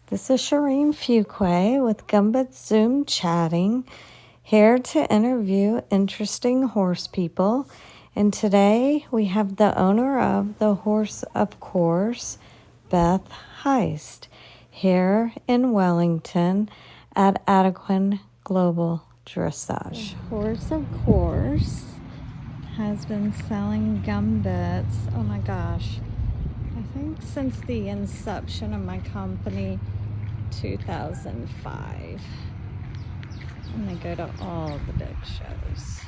This is Shireen Fuquay with GumBits Zoom chatting, here to interview interesting horse people. And today we have the owner of the Horse of Course, Beth Haist, here in Wellington at Adequan Global Dressage. The Horse of Course has been selling GumBits, oh my gosh, I think since the inception of my company, 2005. And they go to all the big shows.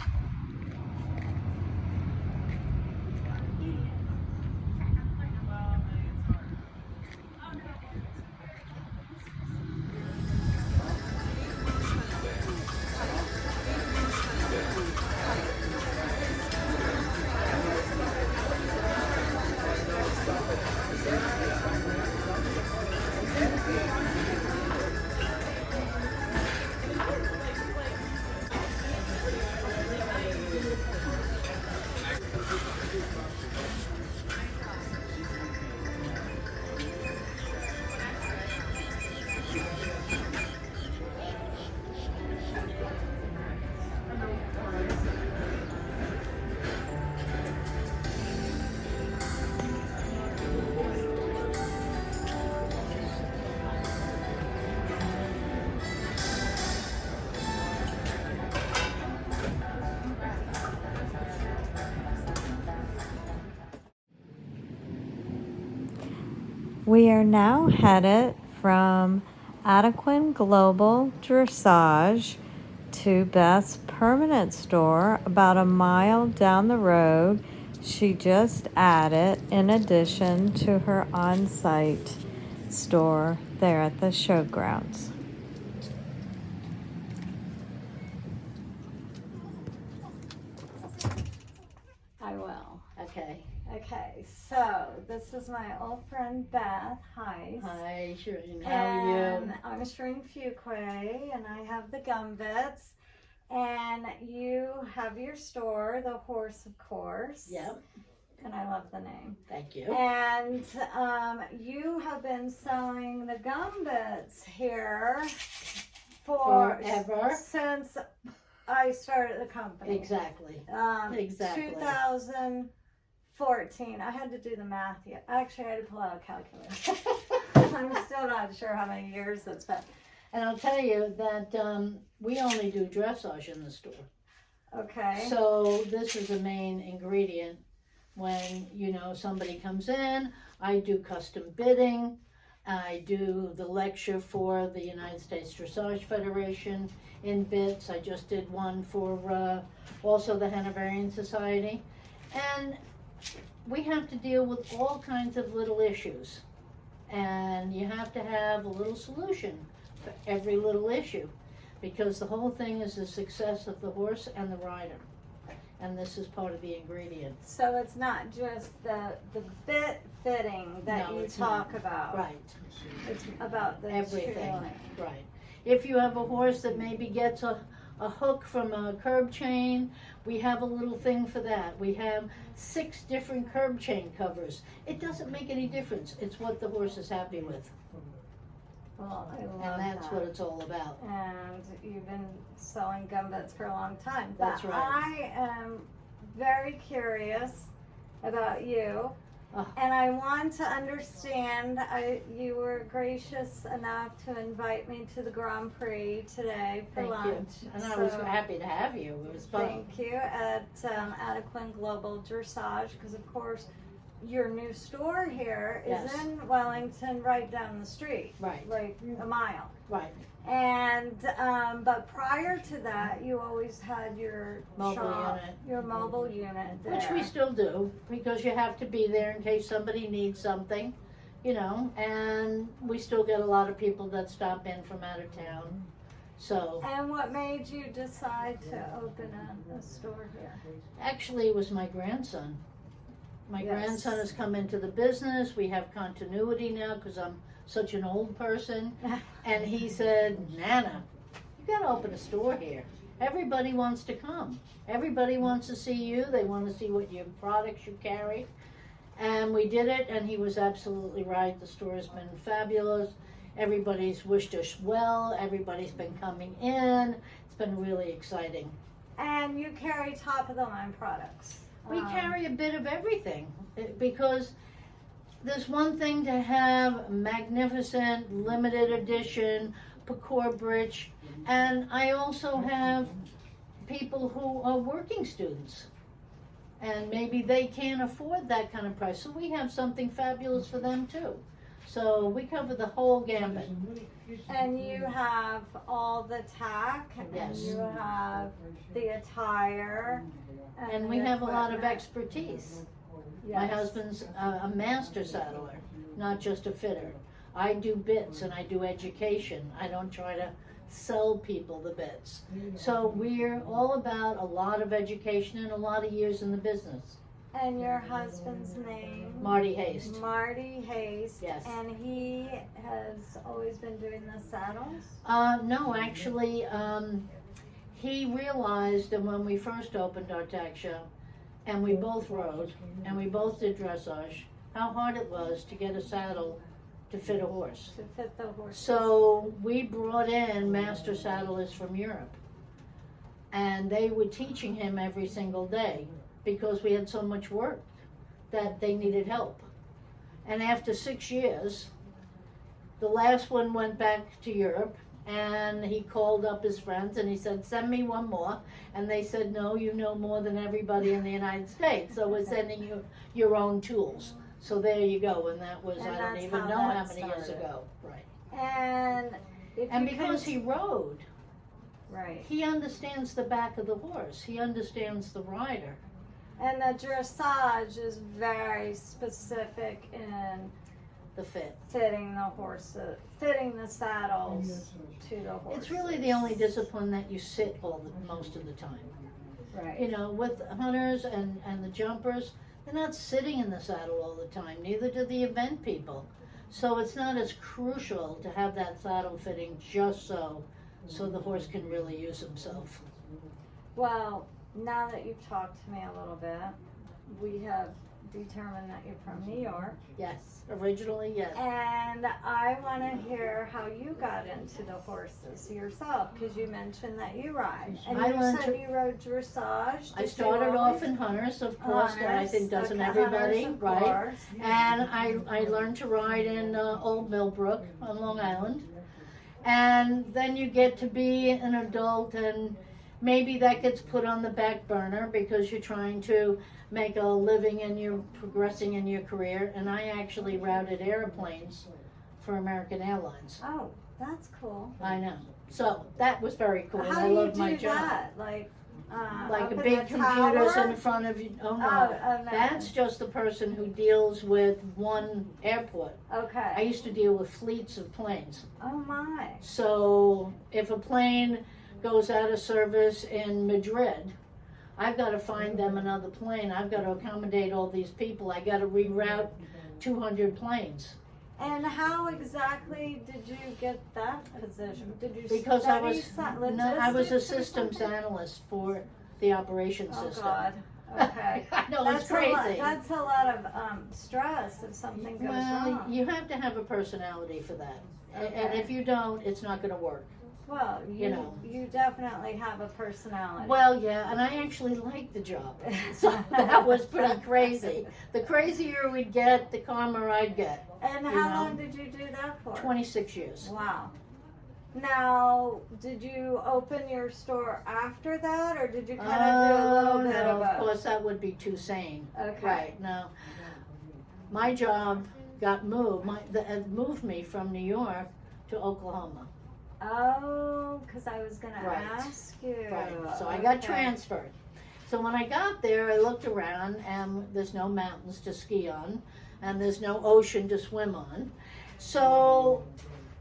We are now headed from Adequan Global Dressage to Beth's permanent store about a mile down the road. She just added in addition to her on-site store there at the showgrounds. I will. Okay, so this is my old friend Beth Haist. Hi, Shireen. How are you? I'm Shireen Fuquay, and I have the GumBits. And you have your store, the Horse of Course. Yep. And I love the name. Thank you. And you have been selling the GumBits here forever since I started the company. Exactly. Exactly. 2014. I had to do the math yet. Actually, I had to pull out a calculator. I'm still not sure how many years it's been. And I'll tell you that we only do dressage in the store. Okay. So this is a main ingredient. When, somebody comes in, I do custom bidding. I do the lecture for the United States Dressage Federation in bits. I just did one for also the Hanoverian Society. And we have to deal with all kinds of little issues. And you have to have a little solution for every little issue, because the whole thing is the success of the horse and the rider. And this is part of the ingredient. So it's not just the bit fitting that you talk about. Right. It's about the everything. Trailing. Right. If you have a horse that maybe gets a hook from a curb chain, we have a little thing for that. We have 6 different curb chain covers. It doesn't make any difference. It's what the horse is happy with. Well, I love and that's that. what it's all about. And you've been selling GumBits for a long time. That's but right. I am very curious about you. Oh. And I want to understand, you were gracious enough to invite me to the Grand Prix today for Thank lunch. You. And I was happy to have you. It was fun. Thank you. At Adequan Global Dressage, because of course your new store here is in Wellington, right down the street. Right. Like a mile. Right. And but prior to that, you always had your mobile unit there. Which we still do, because you have to be there in case somebody needs something, and we still get a lot of people that stop in from out of town. So. And what made you decide to open a store here? Actually, it was my grandson. My grandson has come into the business. We have continuity now because I'm such an old person. And he said, Nana, you got to open a store here. Everybody wants to come. Everybody wants to see you. They want to see what your products you carry. And we did it, and he was absolutely right. The store has been fabulous. everybody's wished us well, everybody's been coming in. It's been really exciting. And you carry top of the line products. We carry a bit of everything because there's one thing to have magnificent, limited edition, Pecor Bridge, and I also have people who are working students. And maybe they can't afford that kind of price. So we have something fabulous for them too. So we cover the whole gambit. And you have all the tack, Yes. and you have the attire. And we have a lot of expertise. Yes. My husband's a master saddler, not just a fitter. I do bits and I do education. I don't try to sell people the bits. So we're all about a lot of education and a lot of years in the business. And your husband's name? Marty Haist. Marty Haist. Yes. And he has always been doing the saddles? No, actually, he realized that when we first opened our tack show, and we both rode, and we both did dressage, how hard it was to get a saddle to fit a horse. To fit the horse. So we brought in master saddlers from Europe, and they were teaching him every single day because we had so much work that they needed help. And after 6 years, the last one went back to Europe, and he called up his friends and he said, send me one more. And they said, no, you know more than everybody in the United States, so we're sending you your own tools. So there you go, and that was, And I don't that's even how know that how many years started. ago. Right. And if And you because can- he rode, Right. he understands the back of the horse. He understands the rider. And the dressage is very specific in The fit. fitting the horses, fitting the saddles to the horses. It's really the only discipline that you sit most of the time. Right. You know, with hunters and the jumpers, they're not sitting in the saddle all the time. Neither do the event people. So it's not as crucial to have that saddle fitting just so the horse can really use himself. Well, now that you've talked to me a little bit, we have determined that you're from New York. Yes, originally, yes. And I want to hear how you got into the horses yourself, because you mentioned that you ride. And I you learned said to- you rode dressage. I Did you started off always- in hunters, of course, that I Hunters, think doesn't okay, everybody, hunters, of right? course. And I learned to ride in Old Millbrook on Long Island. And then you get to be an adult, and maybe that gets put on the back burner because you're trying to make a living and you're progressing in your career. And I actually routed airplanes for American Airlines. Oh, that's cool. I know. So that was very cool. How I do you loved my do job. that? Like up A in big the computers tower? in front of you. Oh Oh, no. man. That's just the person who deals with one airport. I Okay. used to deal with fleets of planes. Oh my. So if a plane goes out of service in Madrid, I've got to find them another plane. I've got to accommodate all these people. I got to reroute 200 planes. And how exactly did you get that position? Did you Because I study was, no, I was a logistics or systems something? analyst for the operations Oh system. God. Okay. I know, it's A lot, crazy. that's a lot of stress if something goes Well, wrong. you have to have a personality for that. And Okay. if you don't, it's not going to work. Well, you know. you definitely have a personality. Well, yeah, and I actually liked the job. So that was pretty crazy. The crazier we'd get, the calmer I'd get. And you how know. long did you do that for? 26 years. Wow. Now, did you open your store after that, or did you kind of do a little bit no, of of both? course, that would be too sane. Okay. Right, no. My job got moved, moved me from New York to Oklahoma. Oh, because I was going Right. to ask you. Right, so I got Okay. transferred. So when I got there, I looked around, and there's no mountains to ski on, and there's no ocean to swim on. So,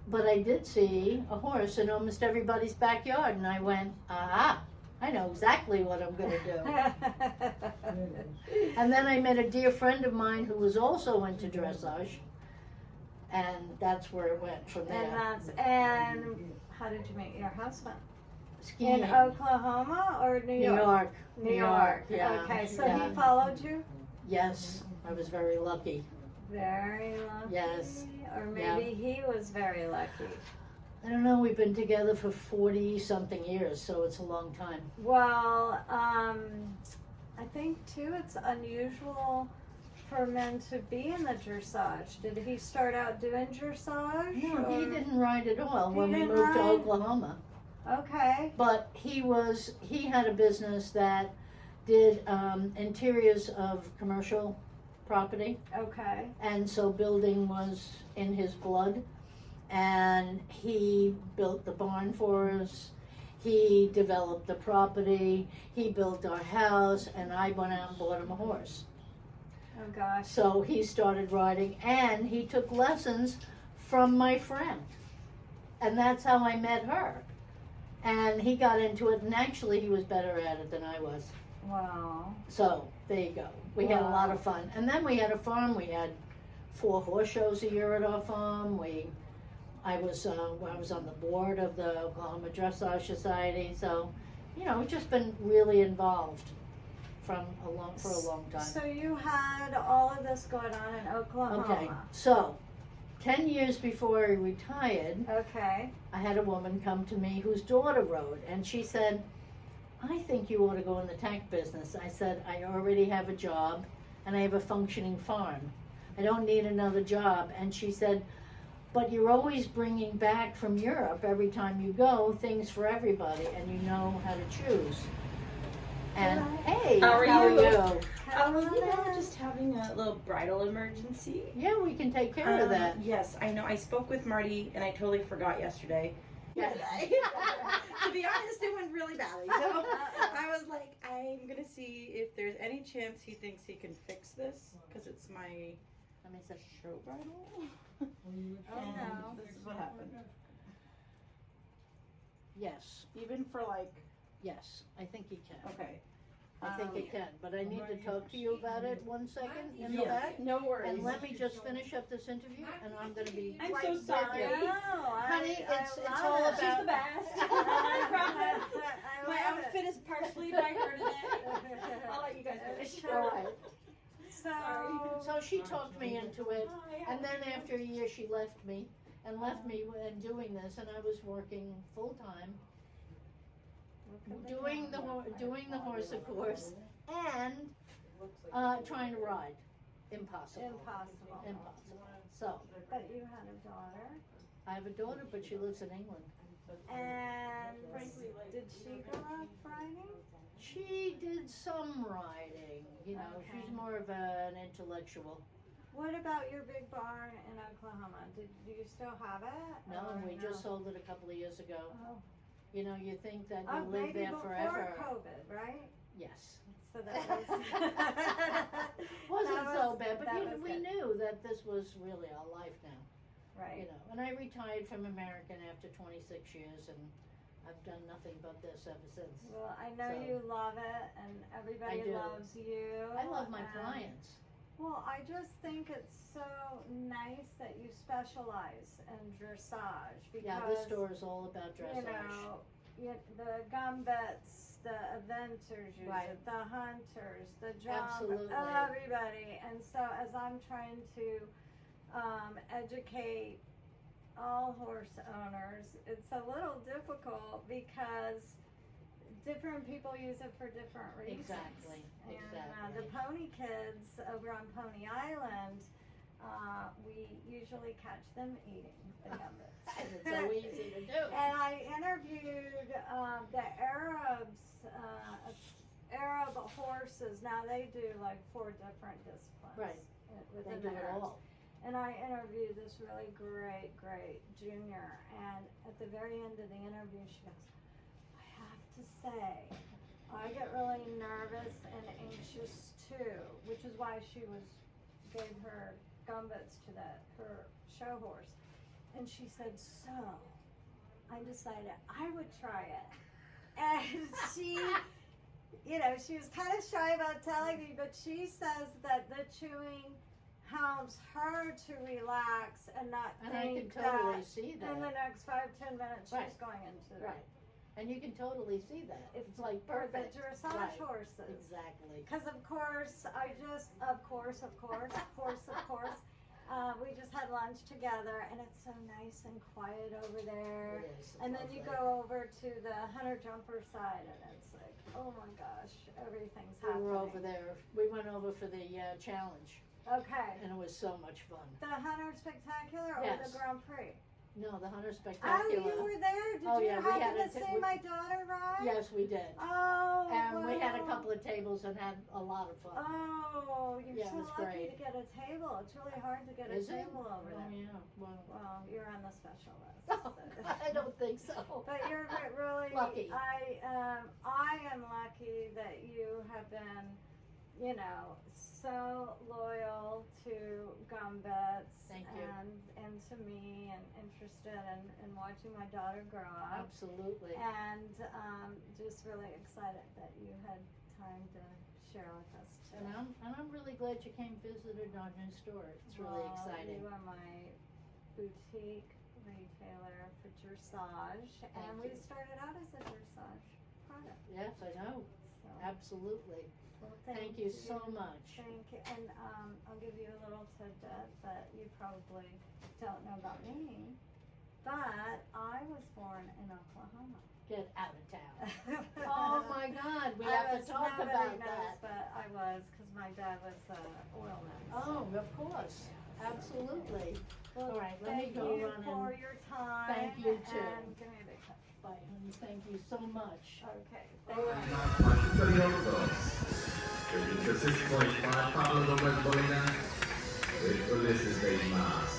but I did see a horse in almost everybody's backyard, and I went, aha, I know exactly what I'm going to do. And then I met a dear friend of mine who was also into dressage, and that's where it went from there. And how did you meet your husband? Skiing. In Oklahoma or New New York? York. New York. Yeah. Okay, so yeah. he followed you? Yes, I was very lucky. Very lucky. Yes. Or maybe he was very lucky. I don't know, we've been together for 40-something years, so it's a long time. Well, I think too it's unusual for men to be in the dressage. Did he start out doing dressage? No, he or- didn't ride at all He when we didn't moved to ride? Oklahoma. Okay. But he had a business that did interiors of commercial property. Okay. And so building was in his blood. And he built the barn for us. He developed the property. He built our house. And I went out and bought him a horse. Oh gosh. So he started riding. And he took lessons from my friend. And that's how I met her. And he got into it. And actually he was better at it than I was. Wow. So there you go. We had a lot of fun. And then we had a farm. We had 4 horse shows a year at our farm. I was on the board of the Oklahoma Dressage Society. So, we've just been really involved for a long time. So you had all of this going on in Oklahoma. Okay. So 10 years before I retired, Okay. I had a woman come to me whose daughter rode, and she said, I think you ought to go in the tack business. I said, I already have a job and I have a functioning farm. I don't need another job. And she said, but you're always bringing back from Europe every time you go things for everybody and you know how to choose. And hey, how are you? Hello. Just having a little bridal emergency. Yeah, we can take care of that. Yes, I know. I spoke with Marty and I totally forgot yesterday. Yeah. To be honest, it went really badly. So I was like, I'm going to see if there's any chance he thinks he can fix this because it's my show bridal. Oh no. This is what happened. Yes, Even for like, yes, I think he can. okay. I think he can, but I need to talk to you about it 1 second in the Yes, back. no worries. And let me just finish up this interview, and I'm going to be I'm right so with sorry. you. Honey, it's love all it. about- She's the best. I promise. I My love outfit is partially by her today. I'll let you guys finish. All right. So, So she talked me into it, and then after a year, she left me and doing this, and I was working full time, doing the horse, of course, and trying to ride. Impossible. Impossible. So But you had a daughter. I have a daughter, but she lives in England. And did she grow up riding? She did some riding. Okay. She's more of an intellectual. What about your big barn in Oklahoma? Do you still have it? No, or we just sold it a couple of years ago. Oh, You think that you live maybe there before forever. COVID, right? Yes. So that was. Wasn't that so was- bad, but that was we good. knew that this was really our life now. Right. And I retired from American after 26 years, and I've done nothing but this ever since. Well, I know So- you love it, and everybody I do. loves you. I love my and- clients. Well, I just think it's so nice that you specialize in dressage because Yeah, this store is all about dressage. The GumBits, the eventers use Right. it, the hunters, the Absolutely. everybody. And so as I'm trying to educate all horse owners, it's a little difficult because different people use it for different reasons. Exactly, And exactly. the pony kids over on Pony Island, we usually catch them eating the GumBits. And it's so easy to do. And I interviewed the Arabs, Arab horses. Now they do like 4 different disciplines. Right. Within They do the it Arabs. all. And I interviewed this really great junior. And at the very end of the interview, she goes, I have to say, I get really nervous and anxious too, which is why she gave her GumBits to her show horse. And she said, so I decided I would try it. And she, she was kind of shy about telling me, but she says that the chewing helps her to relax and not And I can think totally that see in the that. next 5-10 minutes Right. she's going into Right. And you can totally see that. It's like for the perfect. dressage Right. horses. Exactly. Because of course, we just had lunch together, and it's so nice and quiet over there. It is. And then you go over to the hunter jumper side, and it's like, oh my gosh, everything's We happening. were over there. We went over for the challenge, Okay. and it was so much fun. The Hunter Spectacular or Yes. the Grand Prix? No, the Hunter Oh, Spectacular. you were there? Did Oh, you yeah, we happen had to a see my daughter ride? Yes, we did. Oh, And we had a wow. couple of tables and had a lot of fun. Oh, you're Yeah, it so was lucky great. to get a table. It's really hard to get Is a it? table over Oh, there. yeah. Well, Well, you're on the special list. I don't think so. But you're really Lucky. I am lucky that you have been, you know, so loyal to GumBits Thank you. and to me and interested in watching my daughter grow up. Absolutely. And just really excited that you had time to share with us too. And I'm really glad you came visited our new store. It's really Well, exciting. You are my boutique retailer for dressage, and we you. started out as a dressage product. Yes, I know. So, Absolutely. well, Thank you so much. Thank you, and I'll give you a little tidbit that you probably don't know about me, but I was born in Oklahoma. Get out of town. Oh my God, we have to talk nobody about knows, that. But I was, because my dad was oilman. Oh, of course. Absolutely. Well, All right, let me thank go you run for and your time. Thank you, too. And give me a big hug. bye, honey. Thank you so much. Okay. All right. The 6.5 Pablo Gomez Molina with Ulysses de Mas.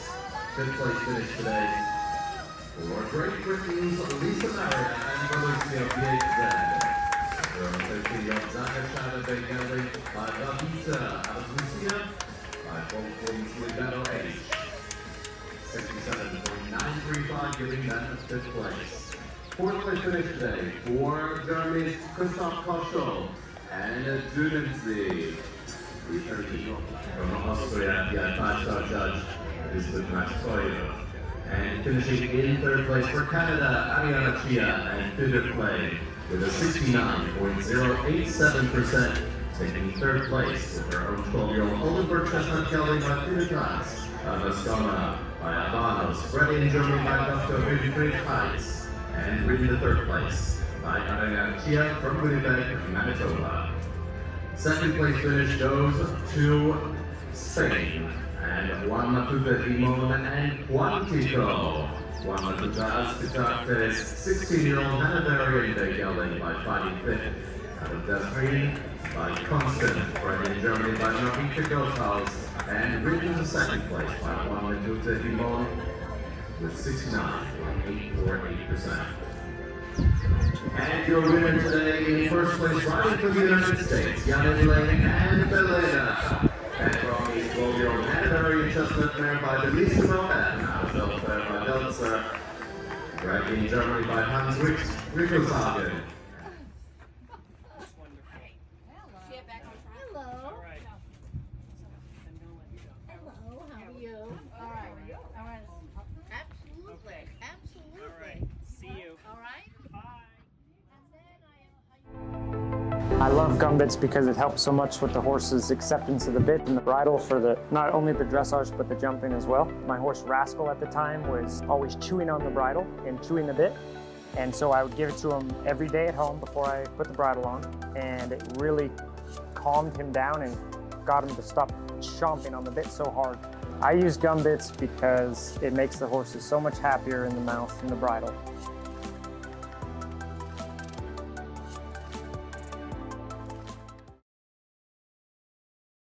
Fifth place finish today for Great Britain's Lisa Maria and Valencia BHZ. From 13-year-old Zakashana Begali by Ravita out of Lucia by 12.40 Battle H. 67.935 giving them fifth place. Fourth place finish today for Germany's Christoph Koschel and Dunenzi. Returning from Austria, the five-star judge, Elizabeth Maxtoyer. And finishing in third place for Canada, Ariana Chia and fifth place with a 69.087%, taking third place with her own 12-year-old Oldenburg Chestnut Kelly by fifth class. Mascoma by Avanos, Freddie in Germany by Dr. Friedrich Heist, and winning the third place by Ariana Chia from Winnipeg, Manitoba. Second place finish goes to Spain, and Juan Matuta Limon and Juan Tico. Juan Matuta Azpitates, 16-year-old Hanoverian Begeling by fighting fifth. Out of Desgreen by Constant, right in Germany by Marita Gothaus, and written in second place by Juan Matuta Limon with 69.848%. And your winner today in first place, riding for the United States, Yanni Lane and Belena. And from the 12-year-old Hanoverian Chestnut mare by Bellissimo and out of Belfair by Belzer. Right in Germany by Hans Rickelshagen. Hello. Hello, how are you? All right. All right. Absolutely. Absolutely. All right. See you. All right. Bye. I love GumBits because it helps so much with the horse's acceptance of the bit and the bridle for not only the dressage but the jumping as well. My horse Rascal at the time was always chewing on the bridle and chewing the bit, and so I would give it to him every day at home before I put the bridle on, and it really calmed him down and got him to stop chomping on the bit so hard. I use GumBits because it makes the horses so much happier in the mouth and the bridle.